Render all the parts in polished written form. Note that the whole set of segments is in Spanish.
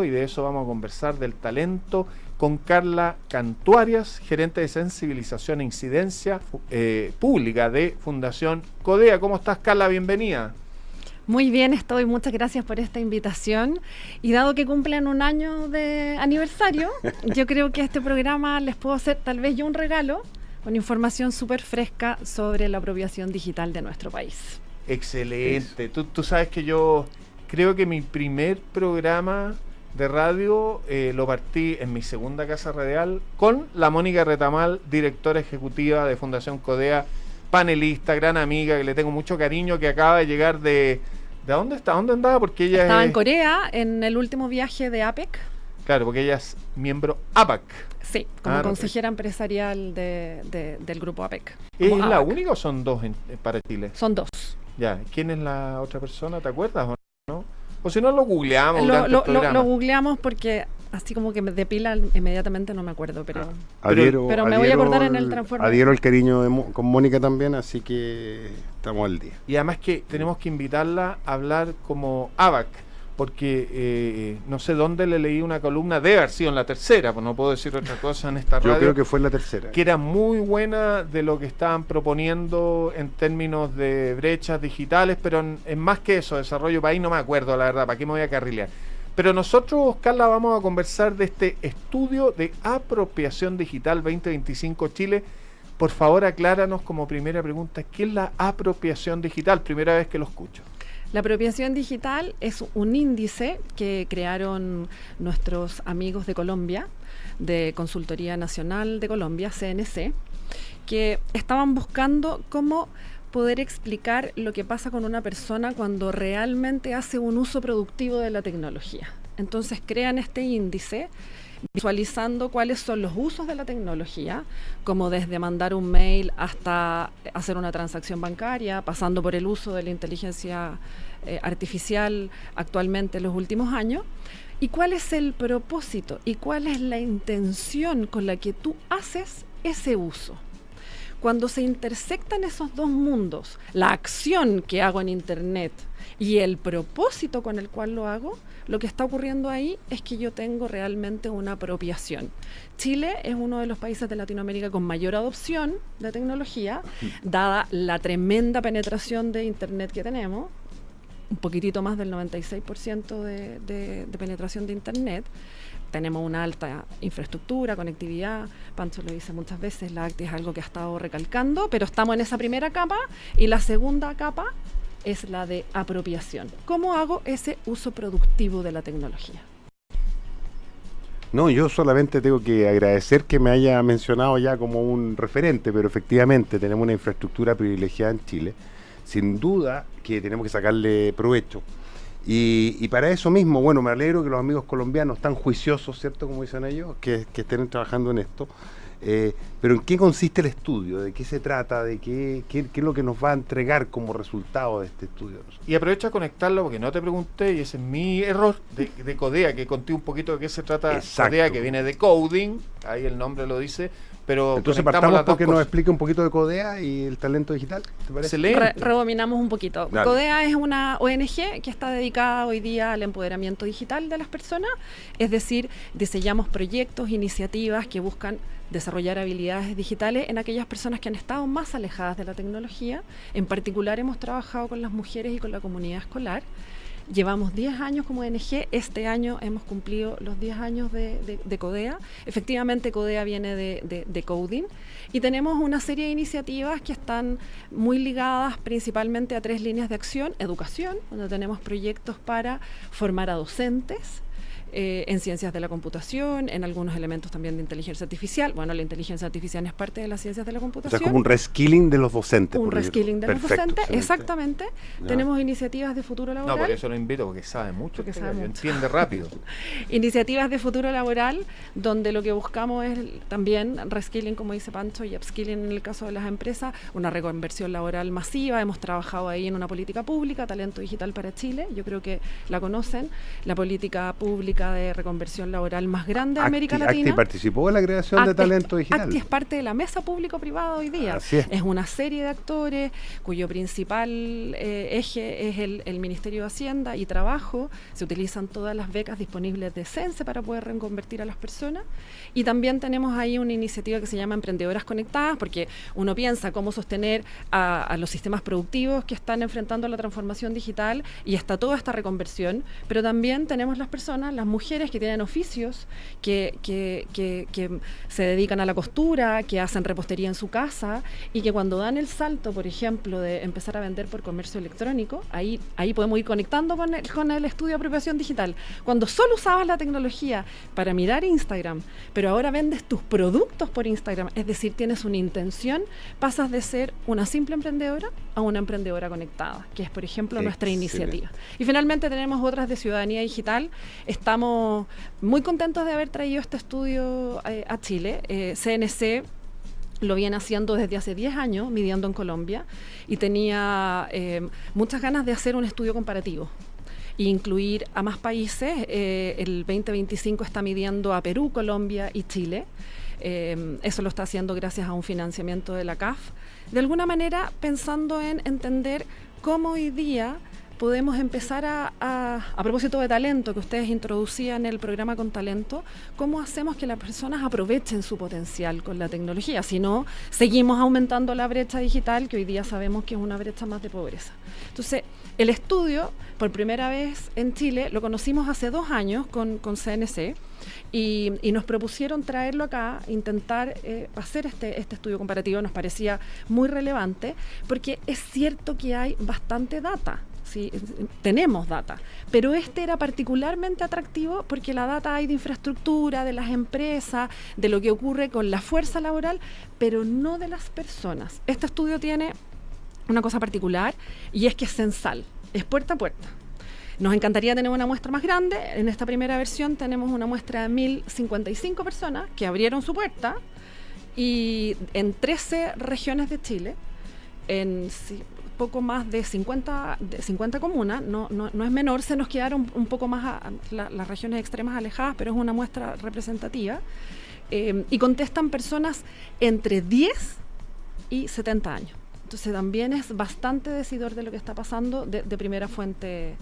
y de eso vamos a conversar, del talento, con Carla Cantuarias, gerente de sensibilización e incidencia pública de Fundación Codea. ¿Cómo estás, Carla? Bienvenida. Muy bien, estoy. Muchas gracias por esta invitación. Y dado que cumplen un año de aniversario, yo creo que a este programa les puedo hacer tal vez yo un regalo con información súper fresca sobre la apropiación digital de nuestro país. Excelente. Tú sabes que yo creo que mi primer programa de radio lo partí en mi segunda casa radial con la Mónica Retamal, directora ejecutiva de Fundación Codea, panelista, gran amiga, que le tengo mucho cariño, que acaba de llegar ¿de dónde está? ¿Dónde andaba? Porque ella estaba en Corea en el último viaje de APEC. Claro, porque ella es miembro APAC. Sí, como consejera empresarial del grupo APEC. ¿Es la única o son dos para Chile? Son dos. Ya, ¿quién es la otra persona? ¿Te acuerdas o no? O si no, lo googleamos lo googleamos porque así como que me depila inmediatamente, no me acuerdo, pero me voy a acordar en el transforme. Adhiero el cariño con Mónica también, así que estamos al día. Y además que tenemos que invitarla a hablar como ABAC, porque no sé dónde le leí una columna, debe haber sido en la tercera, pues no puedo decir otra cosa en esta radio. Yo creo que fue en la tercera. Que era muy buena de lo que estaban proponiendo en términos de brechas digitales, pero en más que eso, desarrollo país, no me acuerdo la verdad, ¿para qué me voy a carrilear? Pero nosotros, Carla, vamos a conversar de este estudio de apropiación digital 2025 Chile. Por favor, acláranos como primera pregunta, ¿qué es la apropiación digital? Primera vez que lo escucho. La apropiación digital es un índice que crearon nuestros amigos de Colombia, de Consultoría Nacional de Colombia, CNC, que estaban buscando cómo poder explicar lo que pasa con una persona cuando realmente hace un uso productivo de la tecnología. Entonces crean este índice visualizando cuáles son los usos de la tecnología, como desde mandar un mail hasta hacer una transacción bancaria, pasando por el uso de la inteligencia artificial actualmente en los últimos años, y cuál es el propósito y cuál es la intención con la que tú haces ese uso. Cuando se intersectan esos dos mundos, la acción que hago en Internet y el propósito con el cual lo hago, lo que está ocurriendo ahí es que yo tengo realmente una apropiación. Chile es uno de los países de Latinoamérica con mayor adopción de tecnología, dada la tremenda penetración de Internet que tenemos, un poquitito más del 96% de penetración de Internet. Tenemos una alta infraestructura, conectividad. Pancho lo dice muchas veces, la ACTI es algo que ha estado recalcando, pero estamos en esa primera capa y la segunda capa es la de apropiación. ¿Cómo hago ese uso productivo de la tecnología? No, yo solamente tengo que agradecer que me haya mencionado ya como un referente, pero efectivamente tenemos una infraestructura privilegiada en Chile. Sin duda que tenemos que sacarle provecho. Y para eso mismo, bueno, me alegro que los amigos colombianos están juiciosos, ¿cierto? Como dicen ellos, que estén trabajando en esto. Pero ¿en qué consiste el estudio? ¿De qué se trata? ¿De qué es lo que nos va a entregar como resultado de este estudio? Y aprovecho a conectarlo porque no te pregunté, y ese es mi error, de Codea, que conté un poquito de qué se trata. Exacto. Codea, que viene de coding, ahí el nombre lo dice. Pero entonces partamos porque nos explique un poquito de Codea y el talento digital, ¿te parece? Excelente. Rebominamos un poquito. Dale. Codea es una ONG que está dedicada hoy día al empoderamiento digital de las personas, es decir, diseñamos proyectos, iniciativas que buscan desarrollar habilidades digitales en aquellas personas que han estado más alejadas de la tecnología. En particular hemos trabajado con las mujeres y con la comunidad escolar. Llevamos 10 años como ONG, este año hemos cumplido los 10 años de Codea. Efectivamente, Codea viene de coding y tenemos una serie de iniciativas que están muy ligadas principalmente a 3 líneas de acción. Educación, donde tenemos proyectos para formar a docentes, en ciencias de la computación, en algunos elementos también de inteligencia artificial. Bueno, la inteligencia artificial es parte de las ciencias de la computación. O sea, es como un reskilling de los docentes. Un reskilling de los docentes, excelente. Exactamente. Ya. Tenemos iniciativas de futuro laboral. No, por eso lo invito, porque sabe mucho, entiende rápido. Iniciativas de futuro laboral, donde lo que buscamos es también reskilling, como dice Pancho, y upskilling en el caso de las empresas, una reconversión laboral masiva. Hemos trabajado ahí en una política pública, Talento Digital para Chile, yo creo que la conocen, la política pública pública de reconversión laboral más grande de América Latina. Acti participó en la creación de talento digital. Acti es parte de la mesa público-privada hoy día. Así es. Una serie de actores cuyo principal eje es el Ministerio de Hacienda y Trabajo. Se utilizan todas las becas disponibles de CENSE para poder reconvertir a las personas. Y también tenemos ahí una iniciativa que se llama Emprendedoras Conectadas, porque uno piensa cómo sostener a los sistemas productivos que están enfrentando la transformación digital, y está toda esta reconversión, pero también tenemos las personas, las mujeres que tienen oficios, que se dedican a la costura, que hacen repostería en su casa, y que cuando dan el salto, por ejemplo, de empezar a vender por comercio electrónico, ahí podemos ir conectando con el estudio de apropiación digital. Cuando solo usabas la tecnología para mirar Instagram, pero ahora vendes tus productos por Instagram, es decir, tienes una intención, pasas de ser una simple emprendedora a una emprendedora conectada, que es, por ejemplo, nuestra iniciativa. Y finalmente tenemos otras de ciudadanía digital. Estamos muy contentos de haber traído este estudio a Chile. CNC lo viene haciendo desde hace 10 años, midiendo en Colombia, y tenía muchas ganas de hacer un estudio comparativo e incluir a más países. El 2025 está midiendo a Perú, Colombia y Chile. Eso lo está haciendo gracias a un financiamiento de la CAF. De alguna manera pensando en entender cómo hoy día podemos empezar a propósito de talento, que ustedes introducían en el programa Con Talento, cómo hacemos que las personas aprovechen su potencial con la tecnología. Si no, seguimos aumentando la brecha digital, que hoy día sabemos que es una brecha más de pobreza. Entonces, el estudio, por primera vez en Chile, lo conocimos hace 2 años con CNC, y nos propusieron traerlo acá, intentar hacer este estudio comparativo. Nos parecía muy relevante, porque es cierto que hay bastante data. Sí, tenemos data, pero este era particularmente atractivo porque la data hay de infraestructura, de las empresas, de lo que ocurre con la fuerza laboral, pero no de las personas. Este estudio tiene una cosa particular, y es que es censal, es puerta a puerta. Nos encantaría tener una muestra más grande. En esta primera versión tenemos una muestra de 1.055 personas que abrieron su puerta, y en 13 regiones de Chile, en poco más de 50 comunas, no es menor. Se nos quedaron un poco más las regiones extremas alejadas, pero es una muestra representativa, y contestan personas entre 10 y 70 años. Entonces también es bastante decidor de lo que está pasando de primera fuente,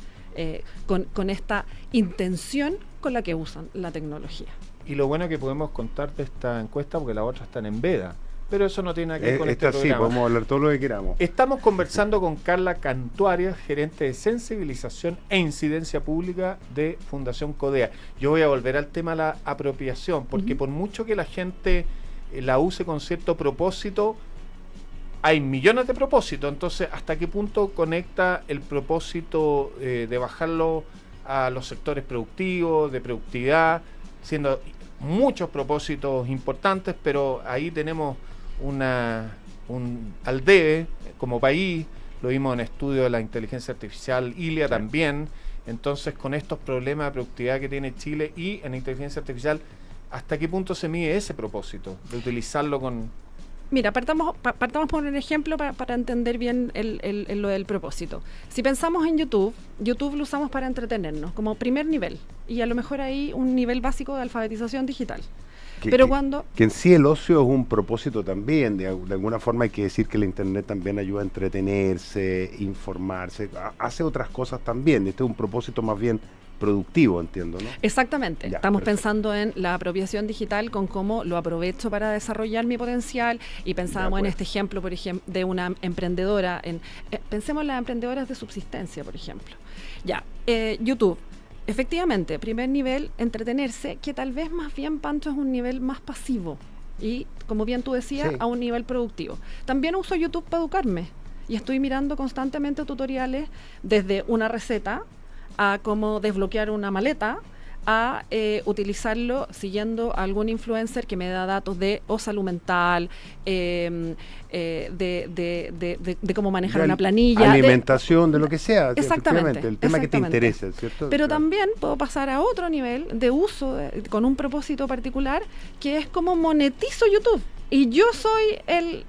con esta intención con la que usan la tecnología. Y lo bueno es que podemos contar de esta encuesta, porque las otras están en veda, pero eso no tiene nada que ver con este programa. Sí, podemos hablar todo lo que queramos. Estamos conversando con Carla Cantuarias, gerente de sensibilización e incidencia pública de Fundación Codea. Yo voy a volver al tema de la apropiación, porque por mucho que la gente la use con cierto propósito, hay millones de propósitos. Entonces, ¿hasta qué punto conecta el propósito de bajarlo a los sectores productivos, de productividad, siendo muchos propósitos importantes, pero ahí tenemos al debe como país? Lo vimos en estudio de la inteligencia artificial, ILIA también. Entonces, con estos problemas de productividad que tiene Chile y en inteligencia artificial, ¿hasta qué punto se mide ese propósito de utilizarlo con...? Mira, partamos por un ejemplo para entender bien lo del propósito. Si pensamos en YouTube lo usamos para entretenernos como primer nivel, y a lo mejor ahí un nivel básico de alfabetización digital. Que en sí el ocio es un propósito también. De alguna forma hay que decir que la internet también ayuda a entretenerse, informarse, hace otras cosas también. Este es un propósito más bien productivo, entiendo, ¿no? Exactamente. Estamos pensando en la apropiación digital, con cómo lo aprovecho para desarrollar mi potencial, y pensábamos en este ejemplo, por ejemplo, de una emprendedora. Pensemos en las emprendedoras de subsistencia, por ejemplo. YouTube. Efectivamente, primer nivel, entretenerse, que tal vez más bien, Pancho, es un nivel más pasivo, y, como bien tú decías, a un nivel productivo. También uso YouTube para educarme, y estoy mirando constantemente tutoriales, desde una receta a cómo desbloquear una maleta, a utilizarlo siguiendo a algún influencer que me da datos de salud mental, de cómo manejar una planilla, alimentación, de lo que sea. Exactamente. El tema que te interesa, ¿cierto? Pero también puedo pasar a otro nivel de uso con un propósito particular, que es cómo monetizo YouTube. Y yo soy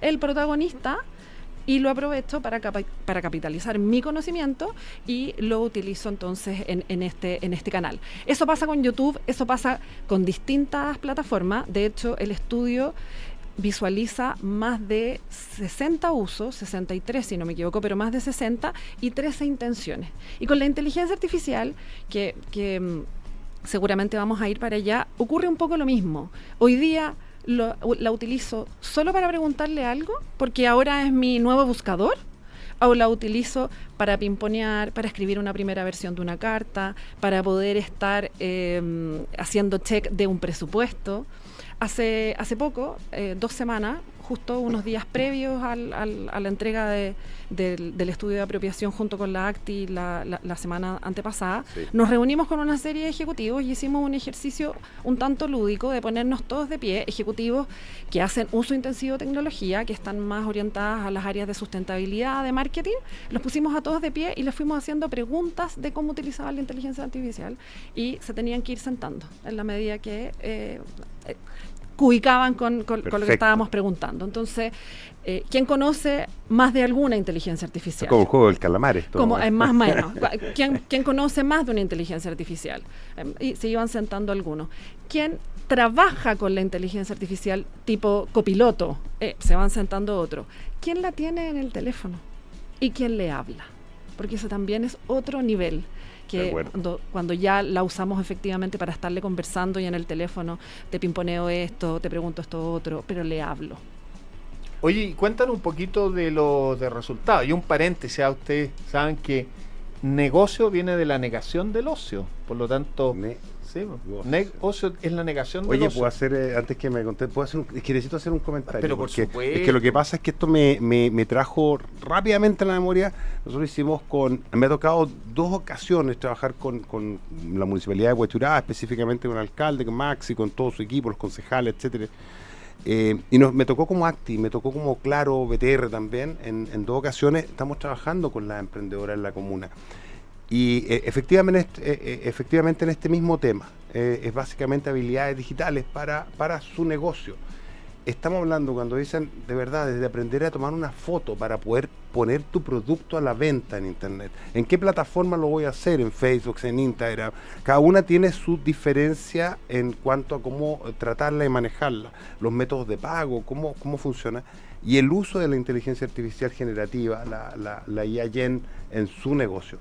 el protagonista y lo aprovecho para capitalizar mi conocimiento y lo utilizo entonces en este canal. Eso pasa con YouTube, eso pasa con distintas plataformas. De hecho, el estudio visualiza más de 60 usos, 63 si no me equivoco, pero más de 60 y 13 intenciones. Y con la inteligencia artificial, que seguramente vamos a ir para allá, ocurre un poco lo mismo. Hoy día la utilizo solo para preguntarle algo, porque ahora es mi nuevo buscador, o la utilizo para pimponear, para escribir una primera versión de una carta, para poder estar haciendo check de un presupuesto. Hace poco, 2 semanas, justo unos días previos a la entrega del estudio de apropiación junto con la ACTI la semana antepasada, sí, nos reunimos con una serie de ejecutivos y hicimos un ejercicio un tanto lúdico de ponernos todos de pie, ejecutivos que hacen uso intensivo de tecnología, que están más orientadas a las áreas de sustentabilidad, de marketing. Los pusimos a todos de pie y les fuimos haciendo preguntas de cómo utilizaban la inteligencia artificial y se tenían que ir sentando en la medida que ubicaban con lo que estábamos preguntando. Entonces, ¿quién conoce más de alguna inteligencia artificial? Es como el juego del calamar esto. Como, más o menos. ¿Quién conoce más de una inteligencia artificial? Y se iban sentando algunos. ¿Quién trabaja con la inteligencia artificial tipo copiloto? Se van sentando otros. ¿Quién la tiene en el teléfono? ¿Y quién le habla? Porque eso también es otro nivel, que cuando ya la usamos efectivamente para estarle conversando y en el teléfono te pimponeo esto, te pregunto esto otro, pero le hablo. Oye, cuéntanos un poquito de los resultados. Y un paréntesis, ustedes saben que negocio viene de la negación del ocio, por lo tanto... Ocio es la negación del ocio. Oye, puedo hacer, antes que me conté, es que necesito hacer un comentario. Pero por supuesto. Es que lo que pasa es que esto me trajo rápidamente a la memoria. Nosotros hicimos me ha tocado 2 ocasiones trabajar con la Municipalidad de Huechuraba, específicamente con el alcalde, con Maxi, con todo su equipo, los concejales, etcétera. Y me tocó como ACTI, me tocó como Claro, BTR también. En 2 ocasiones estamos trabajando con las emprendedoras en la comuna. Y efectivamente en este mismo tema, es básicamente habilidades digitales para su negocio. Estamos hablando, cuando dicen de verdad, desde aprender a tomar una foto para poder poner tu producto a la venta en Internet. ¿En qué plataforma lo voy a hacer? En Facebook, en Instagram. Cada una tiene su diferencia en cuanto a cómo tratarla y manejarla. Los métodos de pago, cómo funciona. Y el uso de la inteligencia artificial generativa, la IA Gen en su negocio.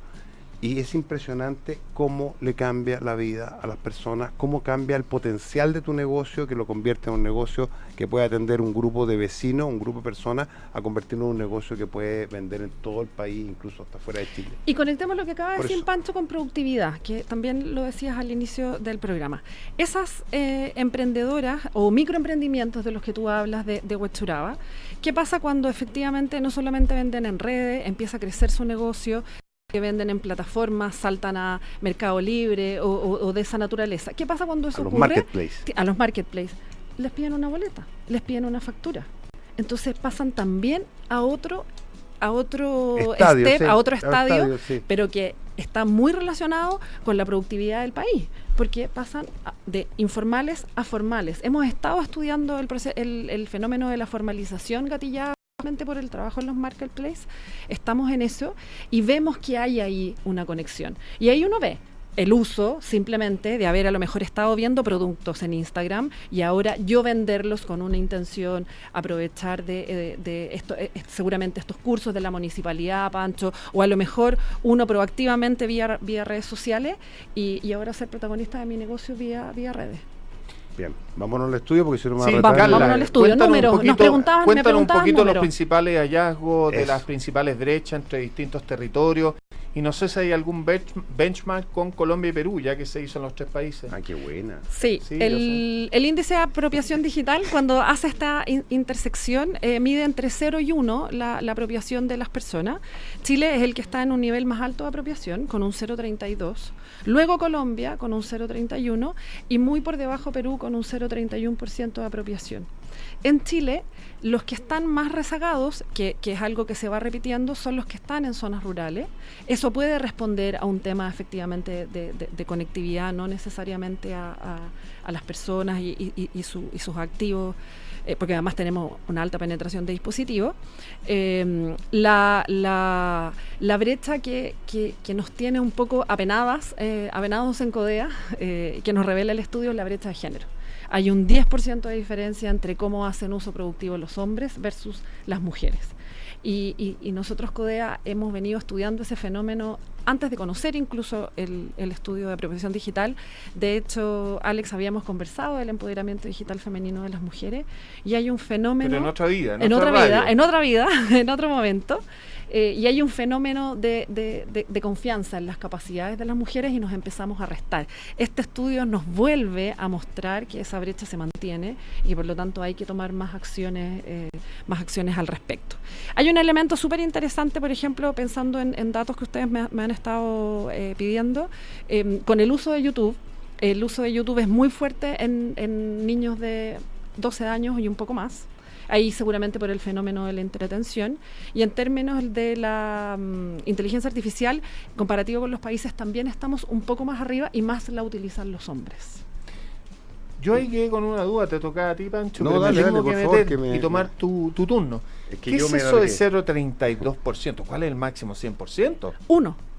Y es impresionante cómo le cambia la vida a las personas, cómo cambia el potencial de tu negocio, que lo convierte en un negocio que puede atender un grupo de vecinos, un grupo de personas, a convertirlo en un negocio que puede vender en todo el país, incluso hasta fuera de Chile. Y conectemos lo que acaba de decir Pancho con productividad, que también lo decías al inicio del programa. Esas emprendedoras o microemprendimientos de los que tú hablas de Huechuraba, ¿qué pasa cuando efectivamente no solamente venden en redes, empieza a crecer su negocio, que venden en plataformas, saltan a Mercado Libre o de esa naturaleza? ¿Qué pasa cuando eso ocurre? A los marketplaces. Les piden una boleta, les piden una factura. Entonces pasan también a otro estadio, sí, pero que está muy relacionado con la productividad del país, porque pasan de informales a formales. Hemos estado estudiando el fenómeno de la formalización gatillada por el trabajo en los marketplaces, estamos en eso y vemos que hay ahí una conexión. Y ahí uno ve el uso simplemente de haber a lo mejor estado viendo productos en Instagram y ahora yo venderlos con una intención, aprovechar de esto, seguramente estos cursos de la municipalidad, Pancho, o a lo mejor uno proactivamente vía redes sociales y ahora ser protagonista de mi negocio vía redes. Bien, vámonos al estudio porque si no me va a retar. Vámonos al estudio. Números, nos preguntaban. Cuéntanos un poquito los principales hallazgos de las principales brechas entre distintos territorios. Y no sé si hay algún benchmark con Colombia y Perú, ya que se hizo en los 3 países. Ah, qué buena. Sí, el índice de apropiación digital, cuando hace esta intersección, mide entre 0 y 1 la apropiación de las personas. Chile es el que está en un nivel más alto de apropiación, con un 0,32. Luego Colombia, con un 0,31. Y muy por debajo Perú, con un 0,31% de apropiación. En Chile, los que están más rezagados, que es algo que se va repitiendo, son los que están en zonas rurales. Eso puede responder a un tema efectivamente de conectividad, no necesariamente a las personas y sus activos, porque además tenemos una alta penetración de dispositivos. La brecha que nos tiene un poco apenados en CODEA, que nos revela el estudio, es la brecha de género. Hay un 10% de diferencia entre cómo hacen uso productivo los hombres versus las mujeres. Y nosotros, CODEA, hemos venido estudiando ese fenómeno antes de conocer incluso el estudio de apropiación digital. De hecho, Alex, habíamos conversado del empoderamiento digital femenino de las mujeres, y hay un fenómeno... Pero en otra vida, en otra vida, en otro momento. Y hay un fenómeno de confianza en las capacidades de las mujeres, y nos empezamos a restar. Este estudio nos vuelve a mostrar que esa brecha se mantiene, y por lo tanto hay que tomar más acciones al respecto. Hay un elemento súper interesante, por ejemplo, pensando en datos que ustedes me han estado pidiendo, con el uso de YouTube. El uso de YouTube es muy fuerte en niños de 12 años y un poco más. Ahí seguramente por el fenómeno de la entretención. Y en términos de la inteligencia artificial, comparativo con los países, también estamos un poco más arriba, y más la utilizan los hombres. Yo ahí quedé con una duda, te tocaba a ti, Pancho, No, pero dale, me tengo por que favor, meter y tomar tu turno. Es que ¿Qué yo es me eso de alargué. 0,32%? ¿Cuál es el máximo? ¿100%?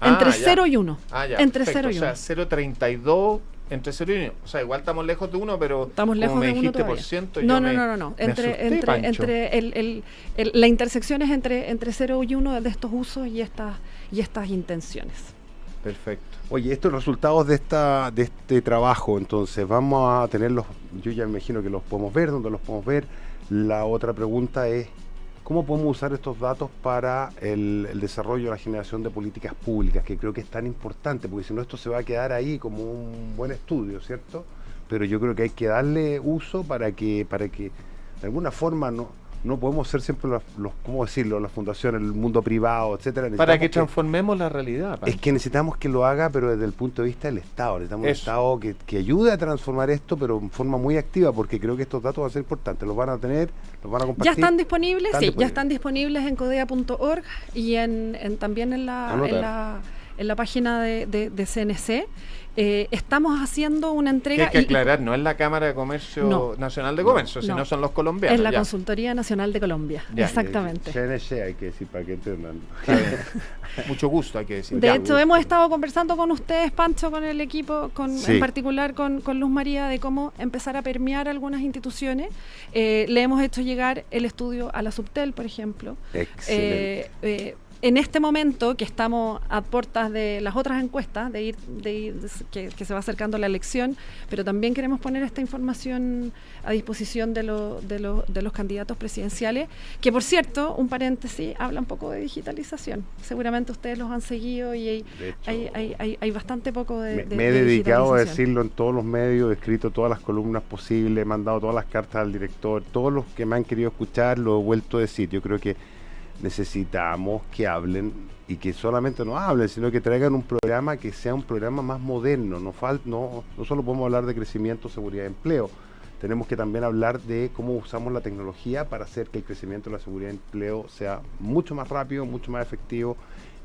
Entre ya. 0 y 1. Entre perfecto. 0 y 1. O sea, 0,32 entre 0 y 1. O sea, igual estamos lejos de 1, pero estamos lejos como me de 1 dijiste todavía. por ciento, No. me asusté, Pancho. La intersección es entre 0 y 1 de estos usos y estas intenciones. Perfecto. Oye, estos resultados de este trabajo, entonces, vamos a tenerlos, yo ya me imagino que los podemos ver, ¿dónde los podemos ver? La otra pregunta es, ¿cómo podemos usar estos datos para el desarrollo y la generación de políticas públicas? Que creo que es tan importante, porque si no esto se va a quedar ahí como un buen estudio, ¿cierto? Pero yo creo que hay que darle uso para que de alguna forma no podemos ser siempre ¿cómo decirlo? Las fundaciones, el mundo privado, etcétera. Para que transformemos la realidad, Pancho. Es que necesitamos que lo haga, pero desde el punto de vista del Estado. Necesitamos un Eso. Estado que ayude a transformar esto, pero en forma muy activa, porque creo que estos datos van a ser importantes. Los van a tener, los van a compartir. ¿Ya están disponibles? Están Sí, disponibles. ya están disponibles en codea.org y también en la página de CNC. Estamos haciendo una Que entrega... hay que aclarar, no es la Cámara de Comercio Nacional de Comercio, sino son los colombianos. Es la ya. Consultoría Nacional de Colombia, Ya, exactamente. CNC hay que decir para que entiendan. Está bien. Mucho gusto, hay que decir. De Ya. hecho, hemos estado conversando con ustedes, Pancho, con el equipo, Sí. en particular con Luz María, de cómo empezar a permear algunas instituciones. Le hemos hecho llegar el estudio a la Subtel, por ejemplo. Excelente. En este momento que estamos a puertas de las otras encuestas, que se va acercando la elección, pero también queremos poner esta información a disposición de los candidatos presidenciales, que por cierto, un paréntesis, habla un poco de digitalización. Seguramente ustedes los han seguido y hay bastante poco de me he dedicado a digitalización. decirlo en todos los medios, he escrito todas las columnas posibles, he mandado todas las cartas al director, todos los que me han querido escuchar lo he vuelto a decir. Yo creo que necesitamos que hablen, y que solamente no hablen, sino que traigan un programa que sea un programa más moderno. No solo podemos hablar de crecimiento, seguridad y empleo, tenemos que también hablar de cómo usamos la tecnología para hacer que el crecimiento de la seguridad y empleo sea mucho más rápido, mucho más efectivo,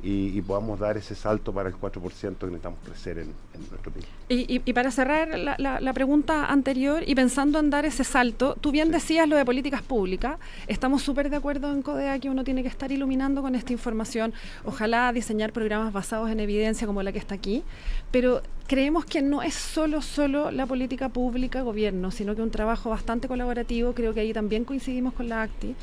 y podamos dar ese salto para el 4% que necesitamos crecer en nuestro país. Y para cerrar la pregunta anterior, y pensando en dar ese salto, tú bien decías lo de políticas públicas. Estamos súper de acuerdo en CODEA que uno tiene que estar iluminando con esta información. Ojalá diseñar programas basados en evidencia como la que está aquí, pero creemos que no es solo la política pública, gobierno, sino que un trabajo bastante colaborativo. Creo que ahí también coincidimos con la ACTI.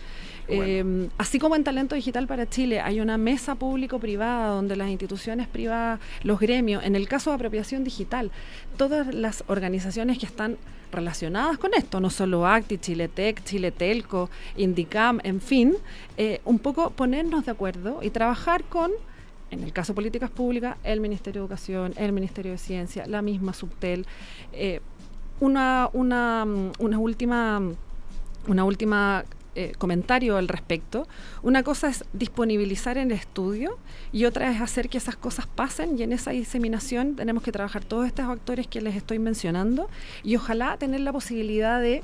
Bueno. Así como en Talento Digital para Chile hay una mesa público-privada donde las instituciones privadas, los gremios, en el caso de apropiación digital, todas las organizaciones que están relacionadas con esto, no solo ACTI, Chiletec, Chiletelco, Indicam, en fin, un poco ponernos de acuerdo y trabajar con, en el caso de políticas públicas, el Ministerio de Educación, el Ministerio de Ciencia, la misma Subtel. Una última comentario al respecto. Una cosa es disponibilizar en el estudio y otra es hacer que esas cosas pasen, y en esa diseminación tenemos que trabajar todos estos actores que les estoy mencionando, y ojalá tener la posibilidad de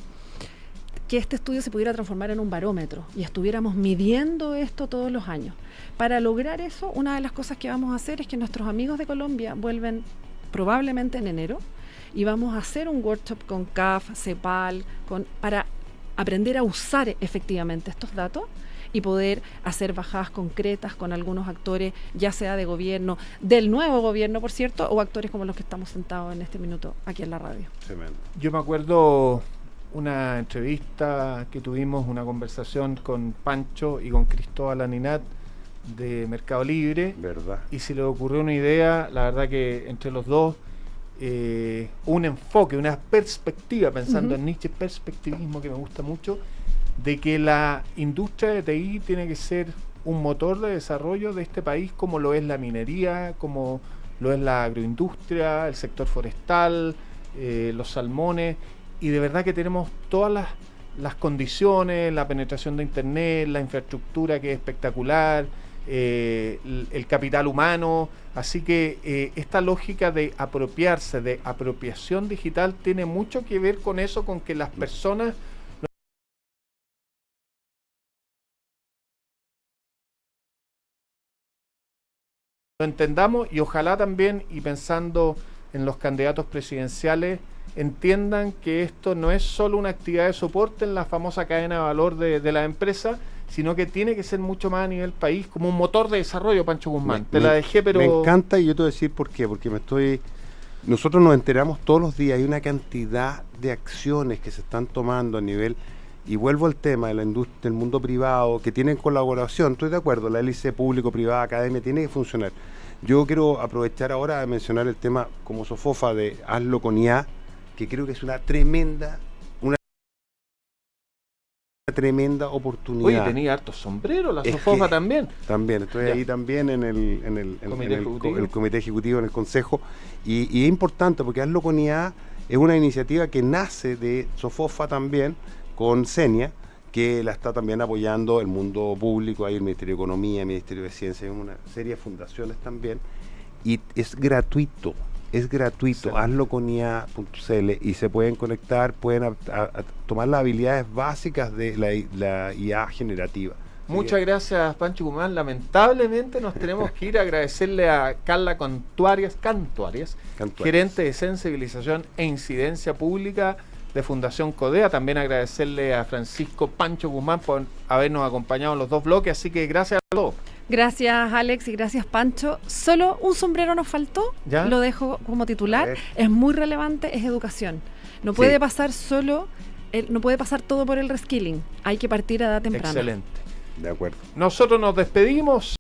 que este estudio se pudiera transformar en un barómetro y estuviéramos midiendo esto todos los años. Para lograr eso, una de las cosas que vamos a hacer es que nuestros amigos de Colombia vuelven probablemente en enero y vamos a hacer un workshop con CAF, CEPAL, para aprender a usar efectivamente estos datos y poder hacer bajadas concretas con algunos actores, ya sea de gobierno, del nuevo gobierno, por cierto, o actores como los que estamos sentados en este minuto aquí en la radio. Yo me acuerdo una entrevista que tuvimos, una conversación con Pancho y con Cristóbal Aninat de Mercado Libre, ¿verdad? Y se le ocurrió una idea, la verdad que entre los dos, un enfoque, una perspectiva, pensando en Nietzsche, perspectivismo que me gusta mucho, de que la industria de TI tiene que ser un motor de desarrollo de este país, como lo es la minería, como lo es la agroindustria, el sector forestal, los salmones, y de verdad que tenemos todas las condiciones, la penetración de Internet, la infraestructura que es espectacular, el capital humano, así que esta lógica de apropiarse, de apropiación digital, tiene mucho que ver con eso, con que las personas lo entendamos, y ojalá también, y pensando en los candidatos presidenciales, entiendan que esto no es solo una actividad de soporte en la famosa cadena de valor de la empresa, sino que tiene que ser mucho más a nivel país, como un motor de desarrollo, Pancho Guzmán. Te la dejé, pero... Me encanta, y yo te voy a decir por qué, porque nosotros nos enteramos todos los días, hay una cantidad de acciones que se están tomando a nivel, y vuelvo al tema de la industria, del mundo privado, que tienen colaboración, estoy de acuerdo, la hélice público-privada, academia, tiene que funcionar. Yo quiero aprovechar ahora de mencionar el tema como Sofofa de Hazlo con IA, que creo que es una tremenda oportunidad. Oye, tenía hartos sombreros, la Sofofa también. También, estoy ahí también en el comité ejecutivo, en el consejo, y es importante porque Hazlo con IA es una iniciativa que nace de Sofofa también, con Senia, que la está también apoyando el mundo público, ahí el Ministerio de Economía, el Ministerio de Ciencia, una serie de fundaciones también, y es gratuito. Sí. Hazlo con IA.cl y se pueden conectar, pueden tomar las habilidades básicas de la IA generativa. Muchas gracias, Pancho Guzmán. Lamentablemente nos tenemos que ir a agradecerle a Carla Cantuarias, gerente de sensibilización e incidencia pública de Fundación Codea. También agradecerle a Francisco Pancho Guzmán por habernos acompañado en los dos bloques. Así que gracias a todos. Gracias, Alex, y gracias, Pancho. Solo un sombrero nos faltó, ¿ya? Lo dejo como titular. Es muy relevante, es educación. No puede pasar no puede pasar todo por el reskilling. Hay que partir a edad temprana. Excelente. De acuerdo. Nosotros nos despedimos.